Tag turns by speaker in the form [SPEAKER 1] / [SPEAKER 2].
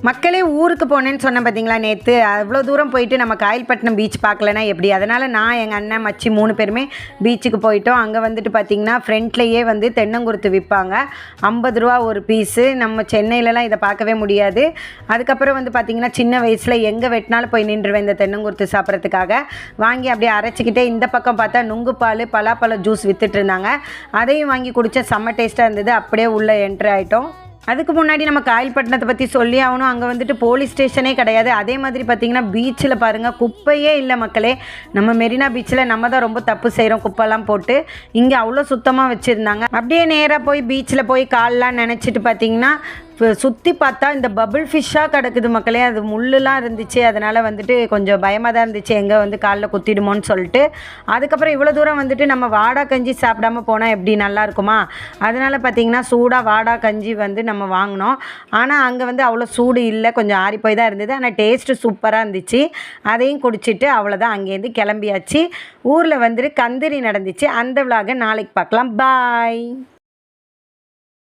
[SPEAKER 1] மக்களே ஊருக்கு போனேன்னு சொன்னேன் பார்த்தீங்களா நேற்று. அவ்வளோ தூரம் போயிட்டு நம்ம காயல்பட்டினம் பீச் பார்க்கலன்னா எப்படி? அதனால் நான் எங்கள் அண்ணன் மச்சி 3 பேருமே பீச்சுக்கு போயிட்டோம். அங்கே வந்துட்டு பார்த்திங்கன்னா ஃப்ரண்ட்லேயே வந்து தென்னங்குருத்து விற்பாங்க. 50 ரூபா ஒரு பீஸு. நம்ம சென்னையிலலாம் இதை பார்க்கவே முடியாது. அதுக்கப்புறம் வந்து பார்த்திங்கன்னா சின்ன வயசில் எங்கே வெட்டினாலும் போய் நின்றுவேன் இந்த தென்னங்குருத்து சாப்பிட்றதுக்காக. வாங்கி அப்படியே அரைச்சிக்கிட்டே இந்த பக்கம் பார்த்தா நுங்கு பால் பலாப்பழ ஜூஸ் விற்றுட்டு இருந்தாங்க. அதையும் வாங்கி குடித்தேன். செம்ம டேஸ்ட்டாக இருந்தது. அப்படியே உள்ளே என்ட்ரு ஆகிட்டோம். அதுக்கு முன்னாடி நம்ம காயல்பட்டினத்தை பற்றி சொல்லி ஆகணும். அங்கே வந்துட்டு போலீஸ் ஸ்டேஷனே கிடையாது. அதே மாதிரி பார்த்திங்கன்னா பீச்சில் பாருங்கள் குப்பையே இல்லை மக்களே. நம்ம மெரினா பீச்சில் நம்ம தான் ரொம்ப தப்பு செய்கிறோம், குப்பைலாம் போட்டு. இங்கே அவ்வளோ சுத்தமாக வச்சுருந்தாங்க. அப்படியே நேராக போய் பீச்சில் போய் கால்லாம் நினச்சிட்டு பார்த்திங்கன்னா சுற்றி பார்த்தா இந்த பபிள் ஃபிஷ்ஷாக கிடக்குது மக்களே. அது முள்ளுலாம் இருந்துச்சு. அதனால் வந்துட்டு கொஞ்சம் பயமாக தான் இருந்துச்சு, எங்கே வந்து காலில் குத்திடுமோன்னு சொல்லிட்டு. அதுக்கப்புறம் இவ்வளோ தூரம் வந்துட்டு நம்ம வாடா கஞ்சி சாப்பிடாம போனால் எப்படி நல்லா இருக்குமா? அதனால் பார்த்திங்கன்னா சூடாக வாடா கஞ்சி வந்து நம்ம வாங்கினோம். ஆனால் அங்கே வந்து அவ்வளோ சூடு இல்லை, கொஞ்சம் ஆறி போய் தான் இருந்தது. ஆனால் டேஸ்ட்டு சூப்பராக இருந்துச்சு. அதையும் குடிச்சிட்டு அவ்வளோதான் அங்கேருந்து கிளம்பியாச்சு. ஊரில் வந்துட்டு கந்திரி நடந்துச்சு. அந்த விலாகை நாளைக்கு பார்க்கலாம். பாய்.